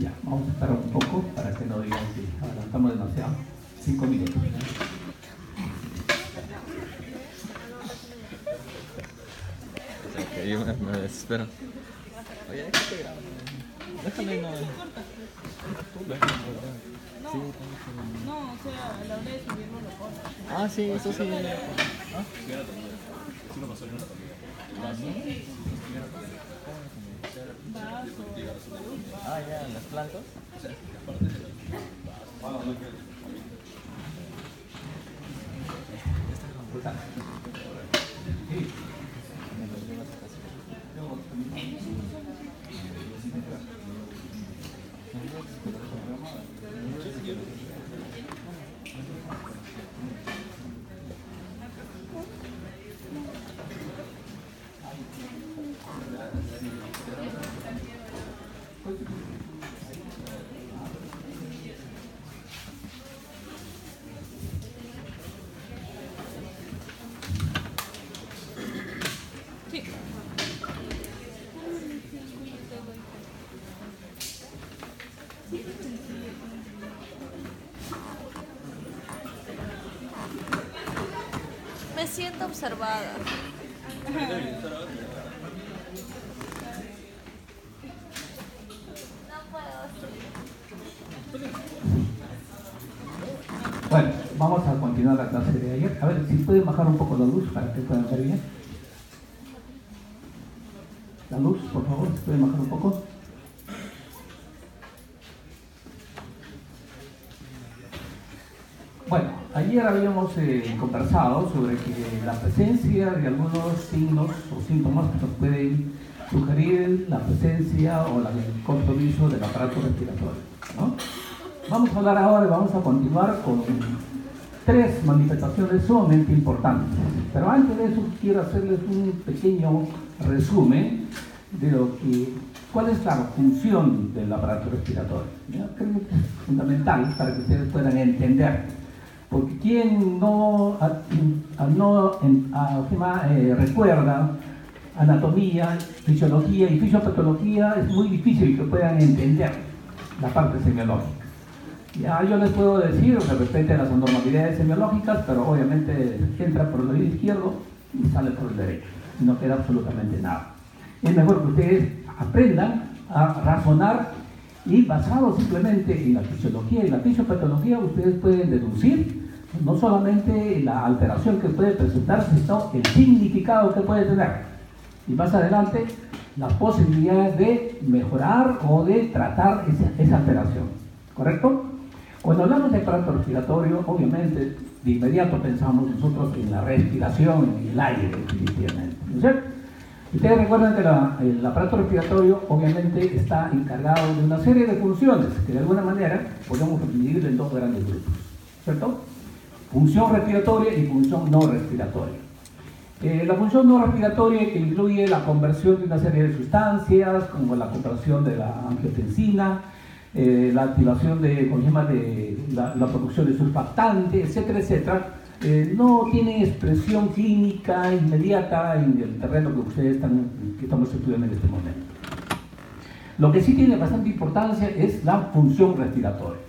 Ya, vamos a esperar un poco para que no digan que adelantamos demasiado. 5 minutos. Yo me desespero. Oye, déjate grabar. Déjame no. No, no, o sea, a la hora de subirlo lo pones. Ah, sí, eso sí. Ah, ya, las plantas. Sí. Me siento observada. Bueno, vamos a continuar la clase de ayer. A ver si pueden bajar un poco la luz para que puedan ver bien. La luz, por favor, si pueden bajar un poco. Bueno, ayer habíamos conversado sobre que la presencia de algunos signos o síntomas que nos pueden sugerir la presencia o el compromiso del aparato respiratorio, ¿no? Vamos a hablar ahora y vamos a continuar con 3 manifestaciones sumamente importantes. Pero antes de eso quiero hacerles un pequeño resumen de cuál es la función del aparato respiratorio. ¿Ya? Creo que es fundamental para que ustedes puedan entender. Porque quien no recuerda anatomía, fisiología y fisiopatología, es muy difícil que puedan entender la parte semiológica. Ya yo les puedo decir que respeten las anormalidades semiológicas, pero obviamente entra por el oído izquierdo y sale por el derecho, y no queda absolutamente nada. Es mejor que ustedes aprendan a razonar y basado simplemente en la fisiología y la fisiopatología, ustedes pueden deducir no solamente la alteración que puede presentar, sino el significado que puede tener. Y más adelante, las posibilidades de mejorar o de tratar esa alteración. ¿Correcto? Cuando hablamos de aparato respiratorio, obviamente, de inmediato pensamos nosotros en la respiración, en el aire, definitivamente. ¿No es cierto? Ustedes recuerdan que el aparato respiratorio, obviamente, está encargado de una serie de funciones que de alguna manera podemos dividir en 2 grandes grupos. ¿Cierto? Función respiratoria y función no respiratoria. La función no respiratoria que incluye la conversión de una serie de sustancias, como la conversión de la angiotensina, la activación de la producción de surfactantes, etcétera, etcétera, no tiene expresión clínica inmediata en el terreno que estamos estudiando en este momento. Lo que sí tiene bastante importancia es la función respiratoria.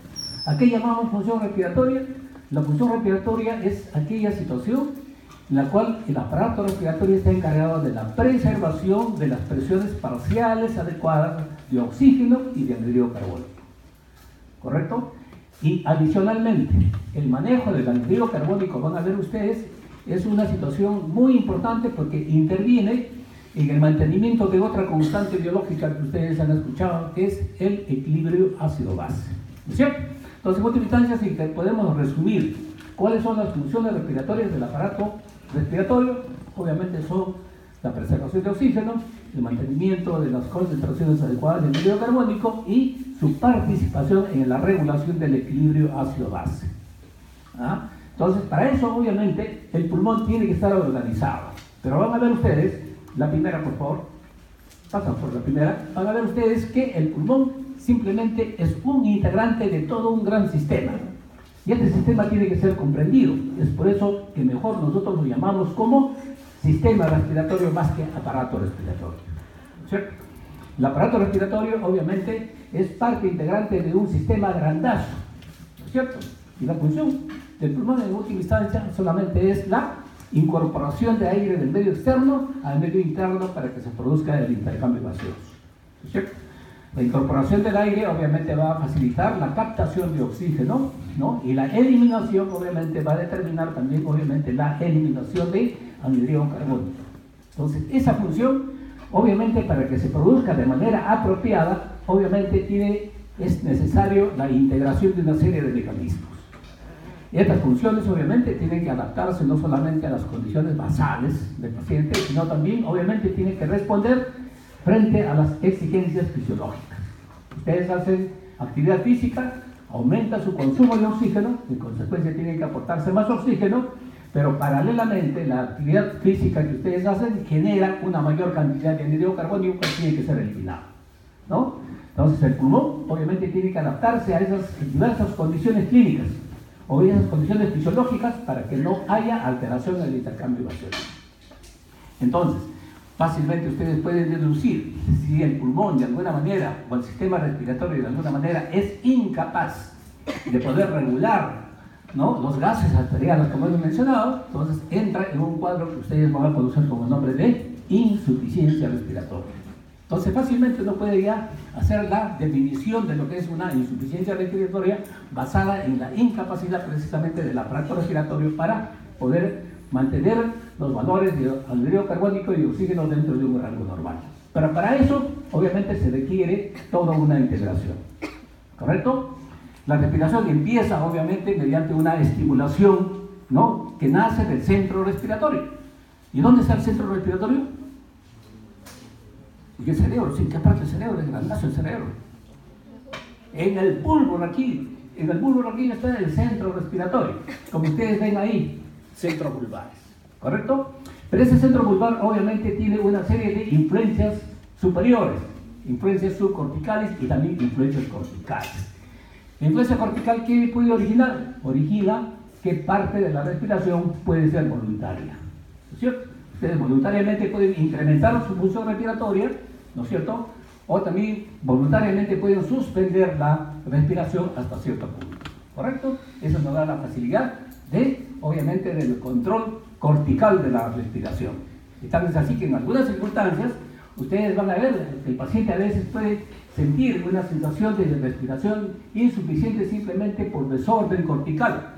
¿A qué llamamos función respiratoria? La función respiratoria es aquella situación en la cual el aparato respiratorio está encargado de la preservación de las presiones parciales adecuadas de oxígeno y de anhídrido carbónico. ¿Correcto? Y adicionalmente, el manejo del anhídrido carbónico, van a ver ustedes, es una situación muy importante porque interviene en el mantenimiento de otra constante biológica que ustedes han escuchado, que es el equilibrio ácido-base. ¿No es cierto? Entonces, en última instancia, si podemos resumir cuáles son las funciones respiratorias del aparato respiratorio, obviamente son la preservación de oxígeno, el mantenimiento de las concentraciones adecuadas de anhídrido carbónico y su participación en la regulación del equilibrio ácido-base. ¿Ah? Entonces, para eso, obviamente, el pulmón tiene que estar organizado. Pero van a ver ustedes, la primera, por favor, pasan por la primera, van a ver ustedes que el pulmón simplemente es un integrante de todo un gran sistema. Y este sistema tiene que ser comprendido. Es por eso que mejor nosotros lo llamamos como sistema respiratorio más que aparato respiratorio. ¿Cierto? El aparato respiratorio, obviamente, es parte integrante de un sistema grandazo, ¿no es cierto? Y la función del pulmón en última instancia solamente es la incorporación de aire del medio externo al medio interno para que se produzca el intercambio gaseoso, ¿no es cierto? La incorporación del aire obviamente va a facilitar la captación de oxígeno, ¿no? Y la eliminación obviamente va a determinar también obviamente la eliminación de anhídrido carbónico. Entonces esa función obviamente para que se produzca de manera apropiada obviamente es necesario la integración de una serie de mecanismos. Y estas funciones obviamente tienen que adaptarse no solamente a las condiciones basales del paciente, sino también obviamente tienen que responder frente a las exigencias fisiológicas. Ustedes hacen actividad física, aumenta su consumo de oxígeno, en consecuencia tienen que aportarse más oxígeno, pero paralelamente la actividad física que ustedes hacen genera una mayor cantidad de anhídrido carbónico que tiene que ser eliminado, ¿no? Entonces el pulmón obviamente tiene que adaptarse a esas diversas condiciones clínicas o esas condiciones fisiológicas para que no haya alteración en el intercambio gaseoso. Entonces, fácilmente ustedes pueden deducir si el pulmón de alguna manera o el sistema respiratorio de alguna manera es incapaz de poder regular, ¿no?, los gases arteriales como hemos mencionado, entonces entra en un cuadro que ustedes van a conocer como nombre de insuficiencia respiratoria. Entonces fácilmente uno puede ya hacer la definición de lo que es una insuficiencia respiratoria basada en la incapacidad precisamente del aparato respiratorio para poder mantener los valores de anhídrido carbónico y de oxígeno dentro de un rango normal. Pero para eso, obviamente, se requiere toda una integración. ¿Correcto? La respiración empieza, obviamente, mediante una estimulación, ¿no?, que nace del centro respiratorio. ¿Y dónde está el centro respiratorio? En el cerebro. ¿En qué parte del cerebro? En el grandazo del cerebro. En el pulmón aquí. En el pulmón aquí está el centro respiratorio. Como ustedes ven ahí, centros vulvares, ¿correcto? Pero ese centro vulvar obviamente tiene una serie de influencias superiores, influencias subcorticales y también influencias corticales. La influencia cortical, ¿qué puede originar? Origina que parte de la respiración puede ser voluntaria, ¿no es cierto? Ustedes voluntariamente pueden incrementar su función respiratoria, ¿no es cierto? O también voluntariamente pueden suspender la respiración hasta cierto punto, ¿correcto? Eso nos da la facilidad obviamente del control cortical de la respiración. Y tal es así que en algunas circunstancias ustedes van a ver que el paciente a veces puede sentir una sensación de respiración insuficiente simplemente por desorden cortical.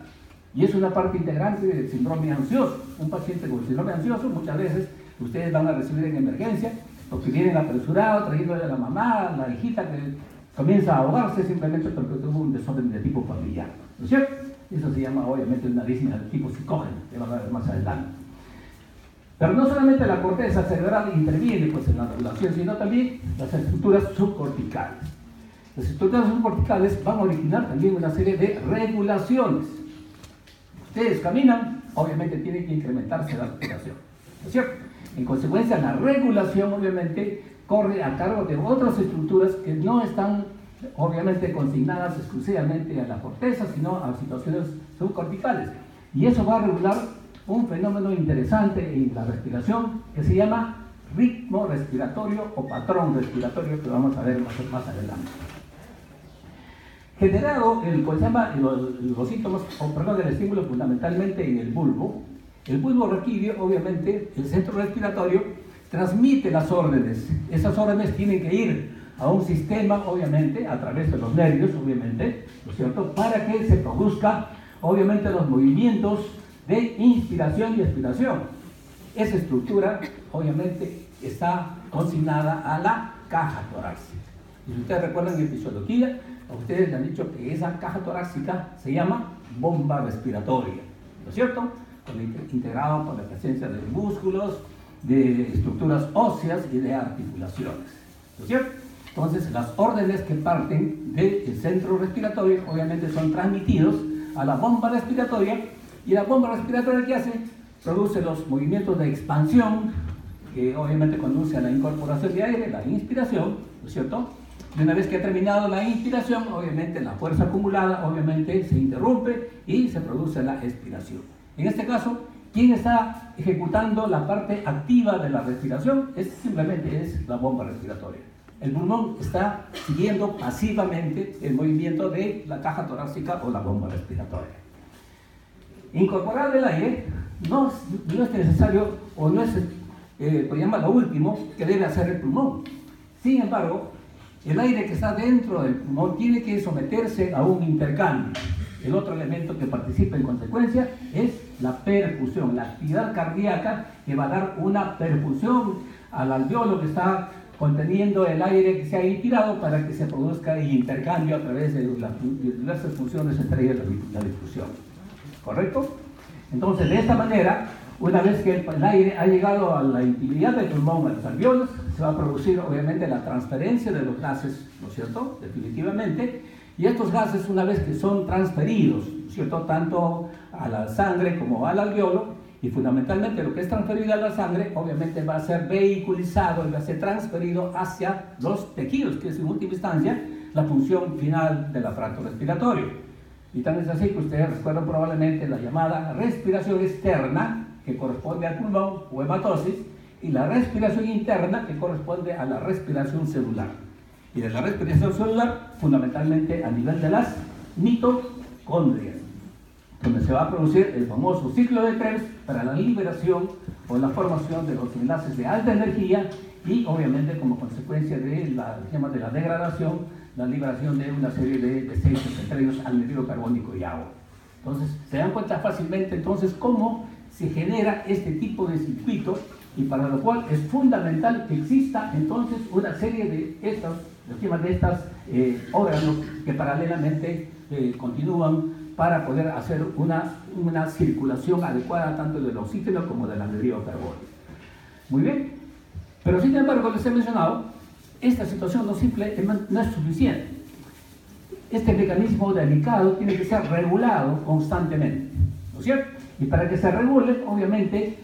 Y es una parte integrante del síndrome ansioso. Un paciente con síndrome ansioso muchas veces ustedes van a recibir en emergencia porque vienen apresurados trayéndole a la mamá, a la hijita que comienza a ahogarse simplemente porque tuvo un desorden de tipo familiar, ¿no es cierto? Eso se llama obviamente una disnea de tipo psicógeno, que van a ver más adelante. Pero no solamente la corteza cerebral interviene pues, en la regulación, sino también las estructuras subcorticales. Las estructuras subcorticales van a originar también una serie de regulaciones. Ustedes caminan, obviamente tienen que incrementarse la respiración, ¿no es cierto? En consecuencia, la regulación obviamente corre a cargo de otras estructuras que no están obviamente consignadas exclusivamente a la corteza, sino a situaciones subcorticales. Y eso va a regular un fenómeno interesante en la respiración que se llama ritmo respiratorio o patrón respiratorio, que vamos a ver más adelante. Generado los síntomas, el estímulo fundamentalmente en el bulbo raquídeo, obviamente, el centro respiratorio transmite las órdenes. Esas órdenes tienen que ir a un sistema, obviamente, a través de los nervios, obviamente, ¿no es cierto?, para que se produzca, obviamente, los movimientos de inspiración y expiración. Esa estructura, obviamente, está consignada a la caja torácica. Y si ustedes recuerdan en fisiología, a ustedes le han dicho que esa caja torácica se llama bomba respiratoria, ¿no es cierto?, integrado por la presencia de músculos, de estructuras óseas y de articulaciones, ¿no es cierto? Entonces, las órdenes que parten del centro respiratorio obviamente son transmitidos a la bomba respiratoria, y la bomba respiratoria, ¿qué hace? Produce los movimientos de expansión, que obviamente conduce a la incorporación de aire, la inspiración, ¿no es cierto? Y una vez que ha terminado la inspiración, obviamente la fuerza acumulada obviamente se interrumpe y se produce la expiración. En este caso, ¿quién está ejecutando la parte activa de la respiración? Simplemente es la bomba respiratoria. el pulmón está siguiendo pasivamente el movimiento de la caja torácica o la bomba respiratoria. Incorporar el aire no es necesario o no es, por llamar lo último que debe hacer el pulmón. Sin embargo, el aire que está dentro del pulmón tiene que someterse a un intercambio. El otro elemento que participa en consecuencia es la perfusión, la actividad cardíaca que va a dar una perfusión al alveolo que está conteniendo el aire que se ha inspirado para que se produzca el intercambio a través de las diversas funciones entre ellas la difusión. ¿Correcto? Entonces, de esta manera, una vez que el aire ha llegado a la intimidad del pulmón, a los alveolos, se va a producir obviamente la transferencia de los gases, ¿no es cierto? Definitivamente. Y estos gases, una vez que son transferidos, ¿no es cierto?, tanto a la sangre como al alveolo, y fundamentalmente lo que es transferido a la sangre, obviamente va a ser vehiculizado y va a ser transferido hacia los tejidos, que es en última instancia la función final del aparato respiratorio. Y tan es así que ustedes recuerdan probablemente la llamada respiración externa, que corresponde al pulmón o hematosis, y la respiración interna, que corresponde a la respiración celular. Y de la respiración celular, fundamentalmente a nivel de las mitocondrias, donde se va a producir el famoso ciclo de Krebs para la liberación o la formación de los enlaces de alta energía y obviamente como consecuencia de la degradación, la liberación de una serie de desechos, entre ellos anhídrido carbónico y agua. Entonces, se dan cuenta fácilmente entonces cómo se genera este tipo de circuito y para lo cual es fundamental que exista entonces una serie de estos órganos que paralelamente continúan para poder hacer una circulación adecuada tanto del oxígeno como del anhídrido carbónico. Muy bien, pero sin embargo les he mencionado, esta situación no es suficiente. Este mecanismo delicado tiene que ser regulado constantemente, ¿no es cierto? Y para que se regule, obviamente,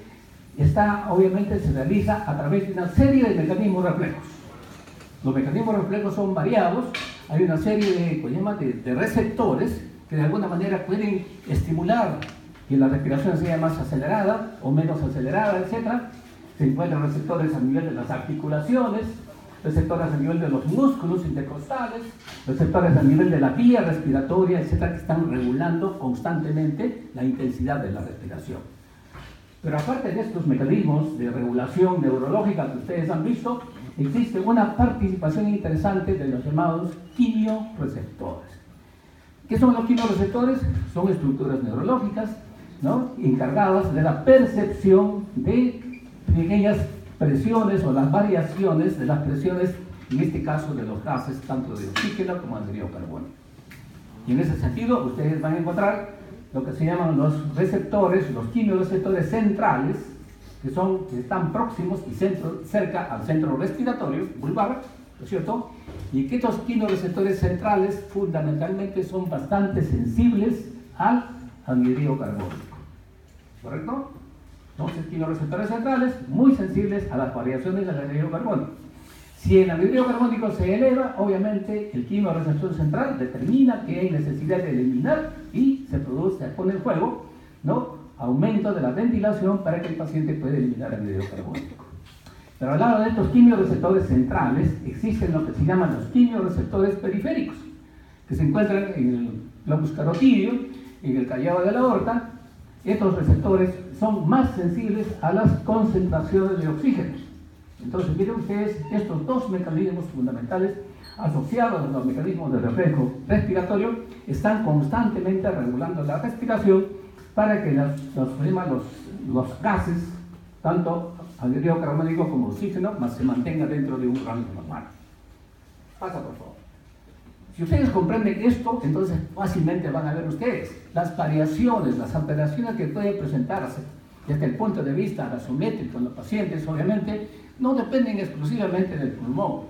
se realiza a través de una serie de mecanismos reflejos. Los mecanismos reflejos son variados, hay una serie de receptores que de alguna manera pueden estimular que la respiración sea más acelerada o menos acelerada, etc. Se encuentran receptores a nivel de las articulaciones, receptores a nivel de los músculos intercostales, receptores a nivel de la vía respiratoria, etc., que están regulando constantemente la intensidad de la respiración. Pero aparte de estos mecanismos de regulación neurológica que ustedes han visto, existe una participación interesante de los llamados quimioreceptores. ¿Qué son los quimioreceptores? Son estructuras neurológicas, ¿no?, encargadas de la percepción de pequeñas presiones o las variaciones de las presiones, en este caso de los gases, tanto de oxígeno como anhídrido carbónico. Y en ese sentido, ustedes van a encontrar lo que se llaman los receptores, los quimioreceptores centrales, que están próximos y cerca al centro respiratorio vulvar, ¿no es cierto? Y que estos quimioreceptores centrales fundamentalmente son bastante sensibles al anhídrido carbónico, ¿correcto? Entonces, quimioreceptores centrales muy sensibles a las variaciones del anhídrido carbónico. Si el anhídrido carbónico se eleva, obviamente el quimioreceptor central determina que hay necesidad de eliminar y se pone en juego, ¿no?, aumento de la ventilación para que el paciente pueda eliminar el anhídrido carbónico. Pero al lado de estos quimioreceptores centrales existen lo que se llaman los quimioreceptores periféricos, que se encuentran en el globus carotídeo, en el callado de la aorta. Estos receptores son más sensibles a las concentraciones de oxígeno. Entonces, miren ustedes, estos dos mecanismos fundamentales asociados a los mecanismos de reflejo respiratorio están constantemente regulando la respiración para que los gases, tanto anhídrido carbónico como oxígeno, se mantengan dentro de un rango normal. Pasa, por favor. Si ustedes comprenden esto, entonces fácilmente van a ver ustedes las variaciones, las alteraciones que pueden presentarse desde el punto de vista gasométrico en los pacientes, obviamente, no dependen exclusivamente del pulmón.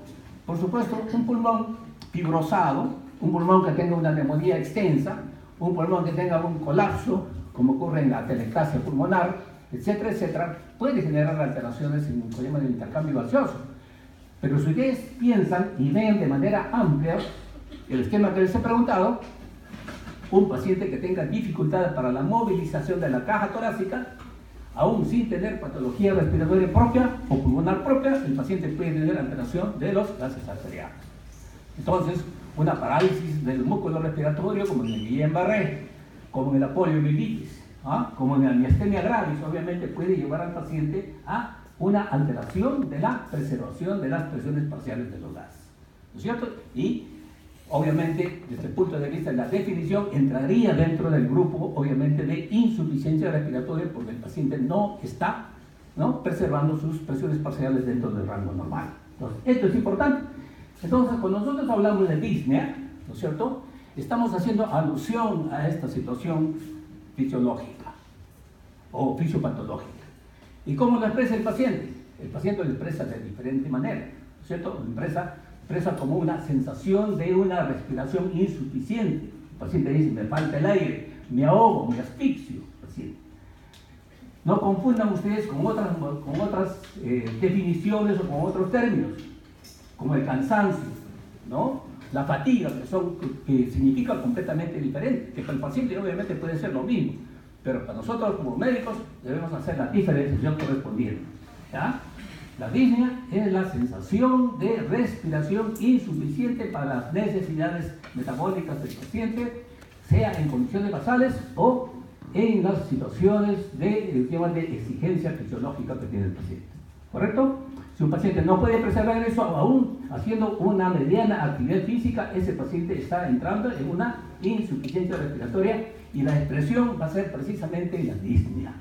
Por supuesto, un pulmón fibrosado, un pulmón que tenga una neumonía extensa, un pulmón que tenga un colapso, como ocurre en la atelectasia pulmonar, etcétera, etcétera, puede generar alteraciones en un problema de intercambio gaseoso. Pero si ustedes piensan y ven de manera amplia el esquema que les he preguntado, un paciente que tenga dificultades para la movilización de la caja torácica, Aún sin tener patología respiratoria propia o pulmonar propia, el paciente puede tener alteración de los gases arteriales. Entonces, una parálisis del músculo respiratorio, como en el Guillain-Barré, como en la poliomielitis, como en la miastenia gravis, obviamente puede llevar al paciente a una alteración de la preservación de las presiones parciales de los gases, ¿no es cierto? Y obviamente, desde el punto de vista de la definición, entraría dentro del grupo, obviamente, de insuficiencia respiratoria porque el paciente no está preservando sus presiones parciales dentro del rango normal. Entonces, esto es importante. Entonces, cuando nosotros hablamos de disnea, ¿no es cierto?, estamos haciendo alusión a esta situación fisiológica o fisiopatológica. ¿Y cómo lo expresa el paciente? El paciente lo expresa de diferente manera, ¿no es cierto? Lo expresa como una sensación de una respiración insuficiente. El paciente dice, me falta el aire, me ahogo, me asfixio. Paciente. No confundan ustedes con otras definiciones o con otros términos, como el cansancio, ¿no? La fatiga, que significa completamente diferente, que para el paciente obviamente puede ser lo mismo, pero para nosotros como médicos debemos hacer la diferenciación correspondiente, ¿ya? La disnea es la sensación de respiración insuficiente para las necesidades metabólicas del paciente, sea en condiciones basales o en las situaciones de exigencia fisiológica que tiene el paciente. ¿Correcto? Si un paciente no puede preservar eso, aún haciendo una mediana actividad física, ese paciente está entrando en una insuficiencia respiratoria y la expresión va a ser precisamente la disnea.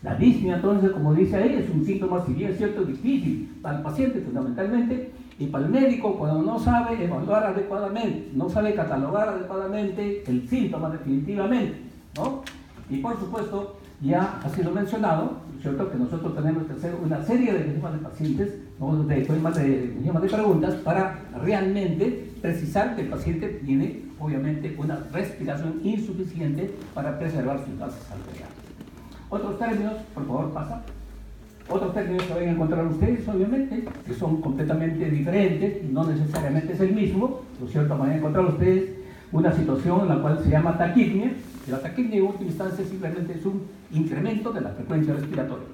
La disnea, entonces, como dice ahí, es un síntoma, si bien es cierto, difícil para el paciente fundamentalmente, y para el médico cuando no sabe evaluar adecuadamente, no sabe catalogar adecuadamente el síntoma definitivamente, ¿no? Y por supuesto, ya ha sido mencionado, ¿cierto?, que nosotros tenemos que hacer una serie de enzimas de pacientes, ¿no?, de enzimas de preguntas para realmente precisar que el paciente tiene, obviamente, una respiración insuficiente para preservar sus gases arteriales. Otros términos, por favor, pasa. Otros términos que van a encontrar ustedes, obviamente, que son completamente diferentes, no necesariamente es el mismo, ¿no es cierto? Van a encontrar ustedes una situación en la cual se llama taquipnia, y la taquipnia en última instancia simplemente es un incremento de la frecuencia respiratoria,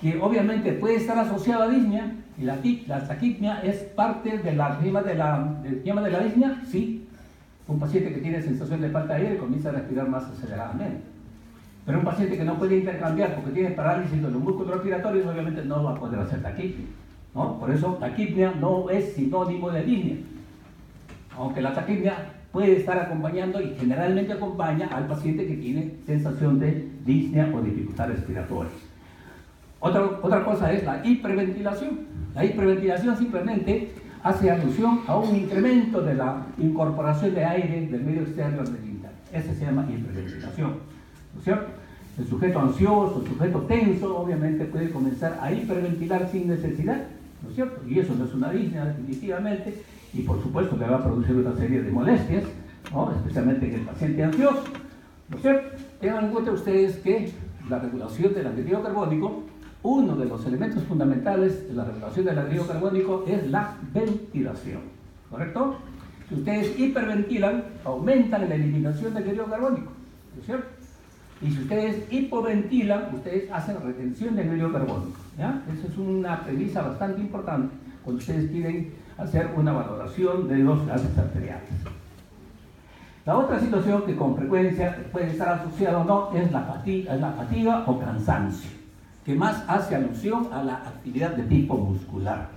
que obviamente puede estar asociada a disnea, y la taquipnia es parte de la enzima de la disnea, sí. Un paciente que tiene sensación de falta de aire comienza a respirar más aceleradamente. Pero un paciente que no puede intercambiar porque tiene parálisis de los músculos respiratorios, obviamente no va a poder hacer taquipnia, ¿no? Por eso taquipnia no es sinónimo de disnea. Aunque la taquipnia puede estar acompañando y generalmente acompaña al paciente que tiene sensación de disnea o dificultad respiratoria. Otra cosa es la hiperventilación. La hiperventilación simplemente hace alusión a un incremento de la incorporación de aire del medio externo al medio interno. Ese se llama hiperventilación. ¿No es cierto? El sujeto ansioso, el sujeto tenso, obviamente puede comenzar a hiperventilar sin necesidad, ¿no es cierto? Y eso no es una disnea definitivamente, y por supuesto le va a producir una serie de molestias, ¿no?, especialmente en el paciente ansioso, ¿no es cierto? Tengan en cuenta ustedes que la regulación del anhídrido carbónico, uno de los elementos fundamentales de la regulación del anhídrido carbónico es la ventilación, ¿correcto? Si ustedes hiperventilan, aumentan la eliminación del anhídrido carbónico, ¿no es cierto? Y si ustedes hipoventilan, ustedes hacen retención de anhídrido carbónico, ¿ya? Esa es una premisa bastante importante cuando ustedes quieren hacer una valoración de los gases arteriales. La otra situación que con frecuencia puede estar asociada o no es la fatiga o cansancio, que más hace alusión a la actividad de tipo muscular,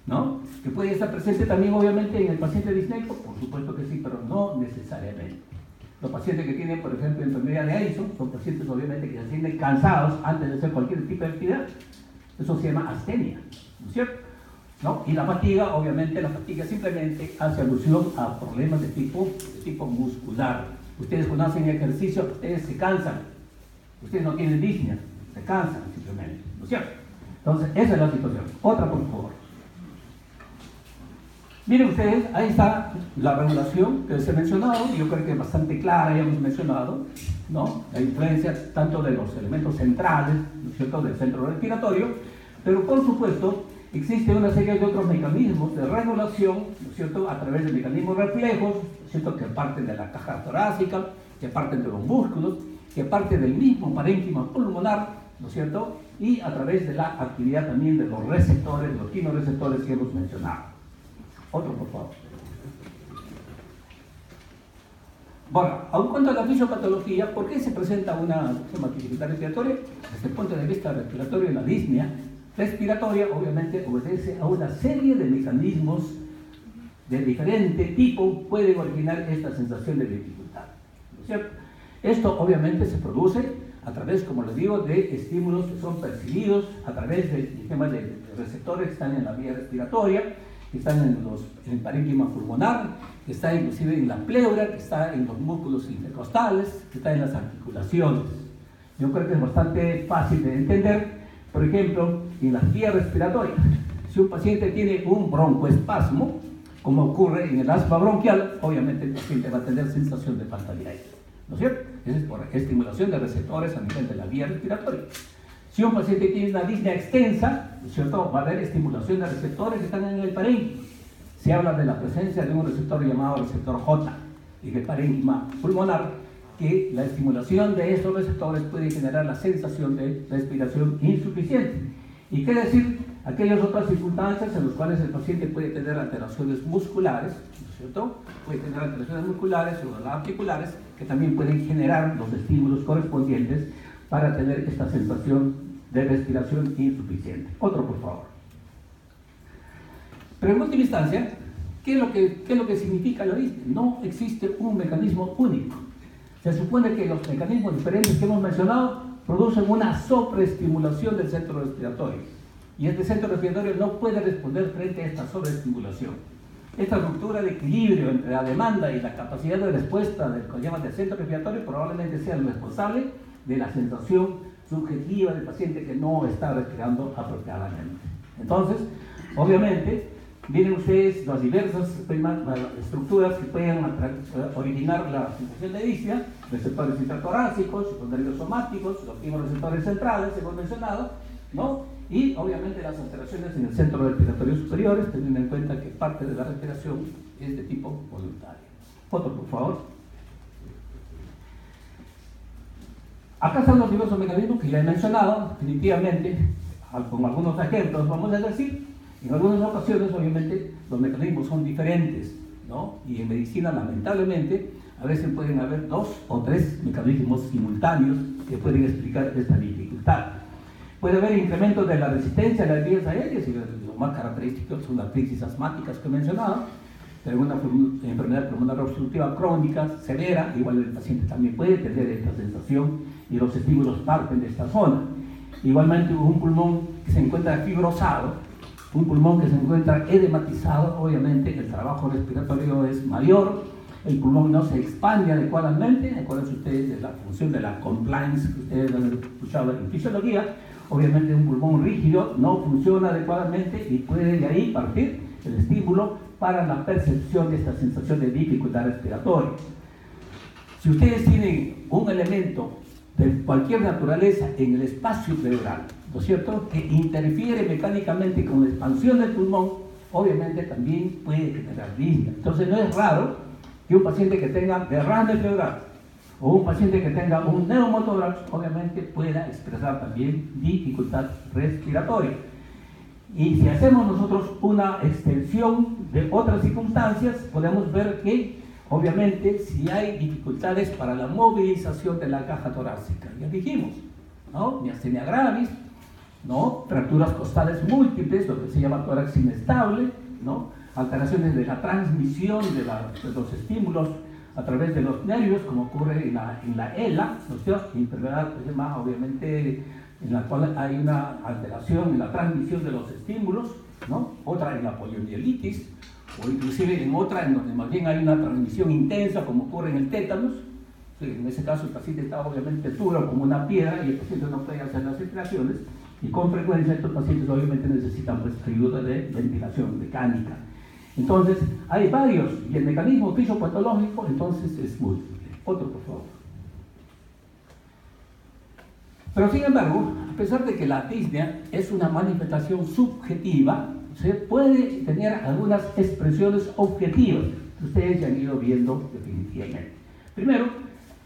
¿no? Que puede estar presente también obviamente en el paciente disneico, por supuesto que sí, pero no necesariamente. Los pacientes que tienen, por ejemplo, enfermedad de Addison, son pacientes obviamente que se sienten cansados antes de hacer cualquier tipo de actividad. Eso se llama astenia, ¿no es cierto? ¿No? Y la fatiga, obviamente, la fatiga simplemente hace alusión a problemas de tipo muscular. Ustedes cuando hacen ejercicio, ustedes se cansan. Ustedes no tienen disnea, se cansan simplemente, ¿no es cierto? Entonces, esa es la situación. Otra, por favor. Miren ustedes, ahí está la regulación que les he mencionado, y yo creo que es bastante clara, ya hemos mencionado, ¿no?, la influencia tanto de los elementos centrales, ¿no es cierto?, del centro respiratorio, pero por supuesto existe una serie de otros mecanismos de regulación, ¿no es cierto?, a través de mecanismos reflejos, ¿no es cierto?, que parten de la caja torácica, que parten de los músculos, que parte del mismo parénquima pulmonar, ¿no es cierto? Y a través de la actividad también de los receptores, los quimioreceptores que hemos mencionado. Otro, por favor. Bueno, aun cuanto a la fisiopatología, ¿por qué se presenta una dificultad respiratoria? Desde el punto de vista respiratorio, la disnea respiratoria obviamente obedece a una serie de mecanismos de diferente tipo pueden originar esta sensación de dificultad, ¿no es cierto? Esto obviamente se produce a través, como les digo, de estímulos que son percibidos a través del sistema de receptores que están en la vía respiratoria, que están en el parénquima pulmonar, que está inclusive en la pleura, que está en los músculos intercostales, que está en las articulaciones. Yo creo que es bastante fácil de entender, por ejemplo, en las vías respiratorias. Si un paciente tiene un broncoespasmo, como ocurre en el asma bronquial, obviamente el paciente va a tener sensación de falta de aire, ¿no es cierto? Eso es por estimulación de receptores a nivel de la vía respiratoria. Si un paciente tiene una disnea extensa, ¿no es cierto?, va a haber estimulación de receptores que están en el parénquima. Se habla de la presencia de un receptor llamado receptor J en el parénquima pulmonar, que la estimulación de estos receptores puede generar la sensación de respiración insuficiente. ¿Y qué decir? Aquellas otras circunstancias en las cuales el paciente puede tener alteraciones musculares, ¿no es cierto? Puede tener alteraciones musculares o articulares que también pueden generar los estímulos correspondientes para tener esta sensación de respiración insuficiente. Otro, por favor. Pero en última instancia, ¿qué es lo que significa la disnea? No existe un mecanismo único. Se supone que los mecanismos diferentes que hemos mencionado producen una sobreestimulación del centro respiratorio. Y este centro respiratorio no puede responder frente a esta sobreestimulación. Esta ruptura de equilibrio entre la demanda y la capacidad de respuesta del centro respiratorio probablemente sea el responsable de la sensación subjetiva del paciente que no está respirando apropiadamente. Entonces, obviamente, miren ustedes las diversas estructuras que pueden originar la sensación de disnea: receptores intratorácicos, los nervios somáticos, los quimioreceptores centrales, hemos mencionado, ¿no? Y obviamente las alteraciones en el centro respiratorio superior, teniendo en cuenta que parte de la respiración es de tipo voluntario. Otro, por favor. Acá están los diversos mecanismos que ya he mencionado, definitivamente, con algunos ejemplos, vamos a decir. En algunas ocasiones, obviamente, los mecanismos son diferentes, ¿no? Y en medicina, lamentablemente, a veces pueden haber 2 o 3 mecanismos simultáneos que pueden explicar esta dificultad. Puede haber incrementos de la resistencia a las vías aéreas, y lo más característico son las crisis asmáticas que he mencionado, pero una enfermedad pulmonar obstructiva crónica, severa, igual el paciente también puede tener esta sensación y los estímulos parten de esta zona. Igualmente, un pulmón que se encuentra fibrosado, un pulmón que se encuentra edematizado, obviamente el trabajo respiratorio es mayor, el pulmón no se expande adecuadamente. Acuérdense ustedes de la función de la compliance que ustedes han escuchado en fisiología. Obviamente un pulmón rígido no funciona adecuadamente y puede de ahí partir el estímulo para la percepción de esta sensación de dificultad respiratoria. Si ustedes tienen un elemento de cualquier naturaleza en el espacio pleural, ¿no es cierto?, que interfiere mecánicamente con la expansión del pulmón, obviamente también puede generar disnea. Entonces no es raro que un paciente que tenga derrame pleural o un paciente que tenga un neumotórax, obviamente pueda expresar también dificultad respiratoria. Y si hacemos nosotros una extensión de otras circunstancias, podemos ver que, obviamente, si hay dificultades para la movilización de la caja torácica, ya dijimos, ¿no? Miastenia gravis, ¿no? Fracturas costales múltiples, lo que se llama tórax inestable, ¿no? Alteraciones de la transmisión de los estímulos a través de los nervios, como ocurre en la ELA, ¿no es cierto? Enfermedad que se llama, obviamente, en la cual hay una alteración en la transmisión de los estímulos, ¿no? Otra en la poliomielitis, o inclusive en otra en donde más bien hay una transmisión intensa, como ocurre en el tétanos. En ese caso el paciente está obviamente duro como una piedra y el paciente no puede hacer las respiraciones, y con frecuencia estos pacientes obviamente necesitan pues, ayuda de ventilación mecánica. Entonces, hay varios, y el mecanismo fisiopatológico entonces es múltiple. Otro, por favor. Pero sin embargo, a pesar de que la disnea es una manifestación subjetiva, se puede tener algunas expresiones objetivas que ustedes ya han ido viendo definitivamente. Primero,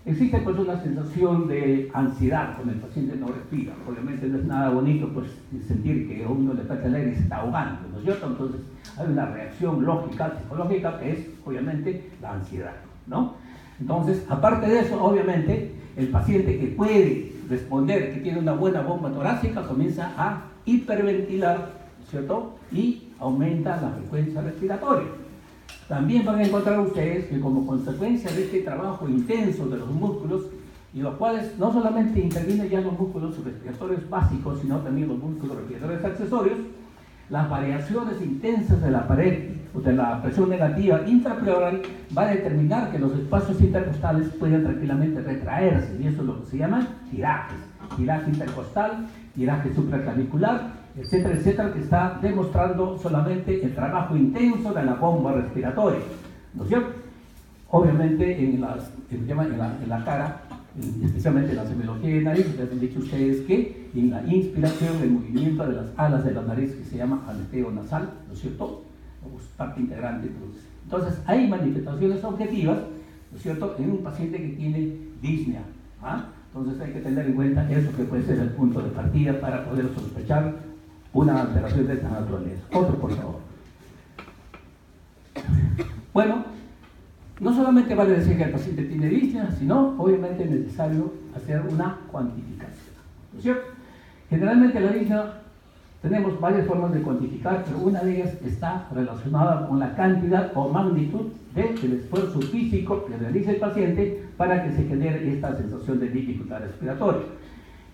Existe pues una sensación de ansiedad cuando el paciente no respira. Obviamente no es nada bonito pues sentir que a uno le falta el aire y se está ahogando, ¿no es cierto? Entonces hay una reacción lógica, psicológica, que es obviamente la ansiedad, ¿no? Entonces, aparte de eso, obviamente, el paciente que puede responder, que tiene una buena bomba torácica, comienza a hiperventilar, ¿cierto? Y aumenta la frecuencia respiratoria. También van a encontrar ustedes que como consecuencia de este trabajo intenso de los músculos, y los cuales no solamente intervienen ya los músculos respiratorios básicos, sino también los músculos respiratorios accesorios, las variaciones intensas de la pared o de la presión negativa intrapleural va a determinar que los espacios intercostales pueden tranquilamente retraerse, y eso es lo que se llama tirajes. Tiraje intercostal, tiraje supraclavicular, etcétera, etcétera, que está demostrando solamente el trabajo intenso de la bomba respiratoria, ¿no es cierto? Obviamente en la cara, especialmente en la semiología de nariz, les han dicho ustedes que en la inspiración, el movimiento de las alas de la nariz, que se llama aleteo nasal, ¿no es cierto? Pues parte integrante. Entonces hay manifestaciones objetivas, ¿no es cierto?, en un paciente que tiene disnea, ¿ah? Entonces hay que tener en cuenta eso, que puede ser el punto de partida para poder sospechar una alteración de esta naturaleza. Otro, por favor. Bueno, no solamente vale decir que el paciente tiene disnea, sino obviamente es necesario hacer una cuantificación, ¿no es cierto? Generalmente la disnea tenemos varias formas de cuantificar, pero una de ellas está relacionada con la cantidad o magnitud del esfuerzo físico que realiza el paciente para que se genere esta sensación de dificultad respiratoria.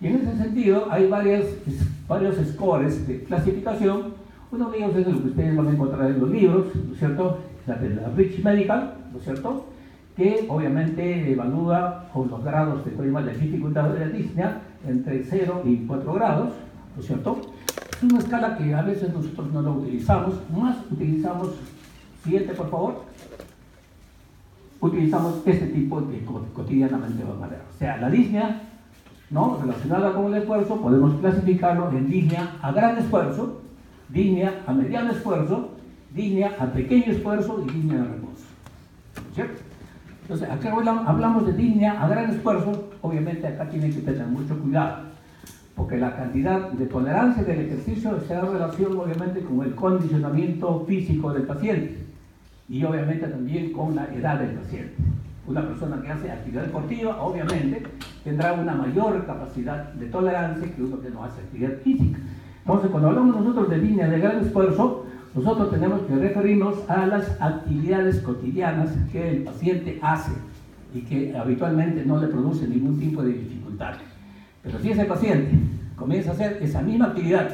Y en ese sentido hay varios scores de clasificación. Uno de ellos es el que ustedes van a encontrar en los libros, ¿no es cierto? La de la British Medical, ¿no es cierto?, que obviamente evalúa con los grados de dificultad de la disnea entre 0 y 4 grados, ¿no es cierto? Es una escala que a veces nosotros no la utilizamos, más utilizamos, siguiente por favor, utilizamos este tipo de cotidianamente de manera. O sea, la disnea, ¿no?, relacionada con el esfuerzo, podemos clasificarlo en disnea a gran esfuerzo, disnea a mediano esfuerzo, disnea a pequeño esfuerzo y disnea a reposo, ¿cierto? Entonces, acá hablamos de disnea a gran esfuerzo. Obviamente acá tienen que tener mucho cuidado, porque la cantidad de tolerancia del ejercicio está en relación obviamente con el condicionamiento físico del paciente y obviamente también con la edad del paciente. Una persona que hace actividad deportiva obviamente tendrá una mayor capacidad de tolerancia que uno que no hace actividad física. Entonces, cuando hablamos nosotros de disnea de gran esfuerzo, nosotros tenemos que referirnos a las actividades cotidianas que el paciente hace y que habitualmente no le produce ningún tipo de dificultad. Pero si ese paciente comienza a hacer esa misma actividad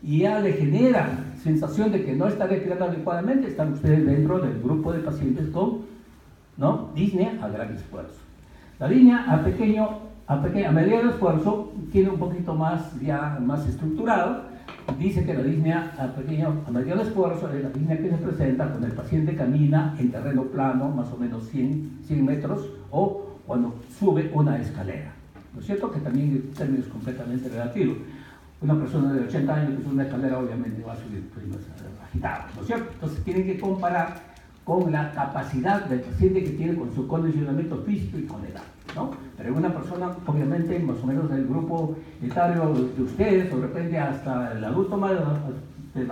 y ya le genera sensación de que no está respirando adecuadamente, están ustedes dentro del grupo de pacientes con, ¿no?, disnea a gran esfuerzo. La disnea a mediano esfuerzo tiene un poquito más estructurado. Dice que la disnea a mediano esfuerzo es la disnea que se presenta cuando el paciente camina en terreno plano, más o menos 100 metros, o cuando sube una escalera, ¿no es cierto?, que también el término es completamente relativo. Una persona de 80 años que sube una escalera obviamente va a subir pues, más agitado, ¿no es cierto? Entonces tienen que comparar con la capacidad del paciente que tiene con su condicionamiento físico y con la edad, ¿no? Pero una persona, obviamente, más o menos del grupo etario de ustedes, o de repente hasta el adulto mayor,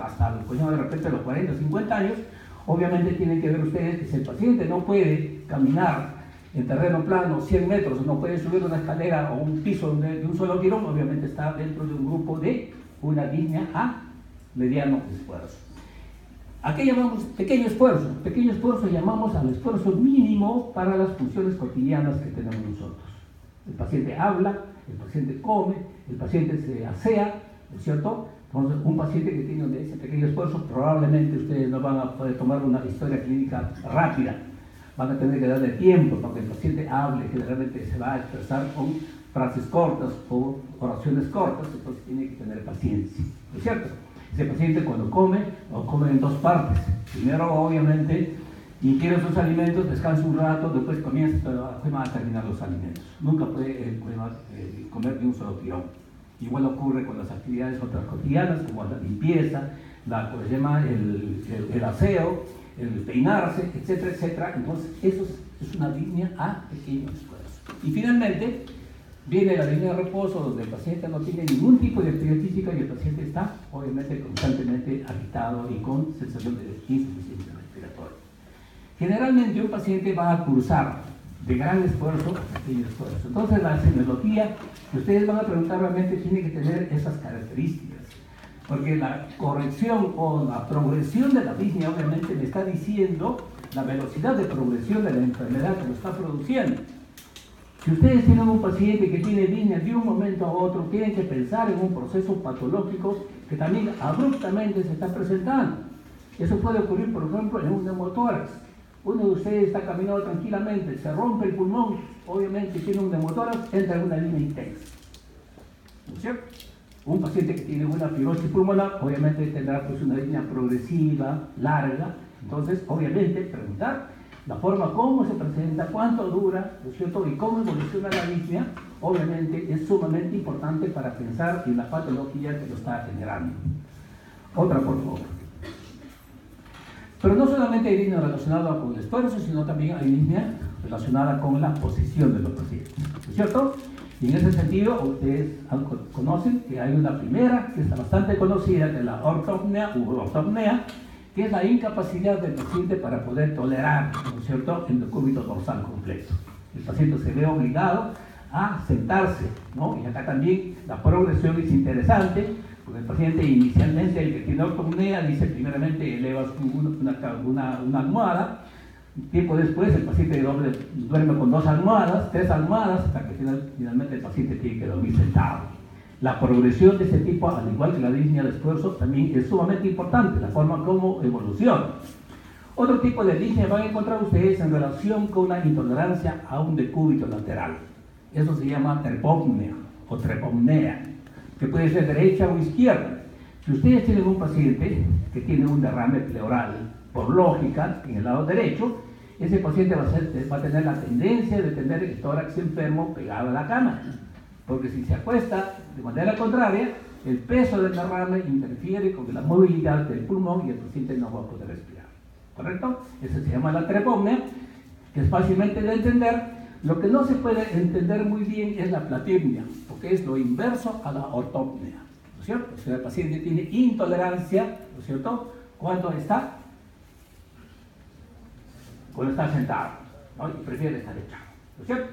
hasta de repente los 40, 50 años, obviamente tienen que ver ustedes que si el paciente no puede caminar en terreno plano 100 metros, no puede subir una escalera o un piso de un solo tirón, obviamente está dentro de un grupo de una disnea a mediano esfuerzo. ¿A qué llamamos pequeño esfuerzo? Pequeño esfuerzo llamamos al esfuerzo mínimo para las funciones cotidianas que tenemos nosotros. El paciente habla, el paciente come, el paciente se asea, ¿no es cierto? Entonces, un paciente que tiene ese pequeño esfuerzo, probablemente ustedes no van a poder tomar una historia clínica rápida. Van a tener que darle tiempo para que el paciente hable, que realmente se va a expresar con frases cortas o oraciones cortas, entonces tiene que tener paciencia, ¿no es cierto? Ese paciente cuando come, lo come en dos partes. Primero, obviamente, ingiere sus alimentos, descansa un rato, después comienza a terminar los alimentos. Nunca puede comer de un solo tirón. Igual ocurre con las actividades otras cotidianas, como la limpieza, el aseo, el peinarse, etcétera, etcétera. Entonces, eso es una disnea a pequeño esfuerzo. Y finalmente, viene la disnea de reposo, donde el paciente no tiene ningún tipo de actividad física y el paciente está, obviamente, constantemente agitado y con sensación de insuficiencia respiratoria. Generalmente, un paciente va a cursar de gran esfuerzo a pequeño esfuerzo. Entonces, la semiología que ustedes van a preguntar realmente tiene que tener esas características. Porque la corrección o la progresión de la disnea, obviamente, me está diciendo la velocidad de progresión de la enfermedad que lo está produciendo. Si ustedes tienen un paciente que tiene disnea de un momento a otro, tienen que pensar en un proceso patológico que también abruptamente se está presentando. Eso puede ocurrir, por ejemplo, en un neumotórax. Uno de ustedes está caminando tranquilamente, se rompe el pulmón, obviamente tiene un neumotórax, entra en una línea intensa. ¿No es cierto? Un paciente que tiene una fibrosis pulmonar, obviamente tendrá pues una línea progresiva, larga. Entonces, obviamente, preguntar la forma como se presenta, cuánto dura, ¿no es cierto? Y cómo evoluciona la disnea, obviamente es sumamente importante para pensar en la patología que lo está generando. Otra, por favor. Pero no solamente hay disnea relacionada con el esfuerzo, sino también hay disnea relacionada con la posición de los pacientes, ¿no es cierto? Y en ese sentido, ustedes conocen que hay una primera, que está bastante conocida, que es la ortopnea u ortopnea, que es la incapacidad del paciente para poder tolerar, ¿no es cierto?, el decúbito dorsal completo. El paciente se ve obligado a sentarse, ¿no? Y acá también la progresión es interesante, porque el paciente inicialmente, el que tiene ortopnea, dice primeramente elevas una almohada. Tiempo después el paciente duerme con 2 almohadas, 3 almohadas, hasta que finalmente el paciente tiene que dormir sentado. La progresión de este tipo, al igual que la disnea de esfuerzo, también es sumamente importante, la forma como evoluciona. Otro tipo de disnea van a encontrar ustedes en relación con la intolerancia a un decúbito lateral. Eso se llama trepopnea o trepopnea, que puede ser derecha o izquierda. Si ustedes tienen un paciente que tiene un derrame pleural, por lógica, en el lado derecho, ese paciente va a tener la tendencia de tener el tórax enfermo pegado a la cama. Porque si se acuesta de manera contraria, el peso del derrame interfiere con la movilidad del pulmón y el paciente no va a poder respirar. ¿Correcto? Eso se llama la trepopnea, que es fácilmente de entender. Lo que no se puede entender muy bien es la platipnea, porque es lo inverso a la ortopnea, ¿no es cierto? O sea, el paciente tiene intolerancia, ¿no es cierto?, cuando está sentado, ¿no? Y prefiere estar echado, ¿no es cierto?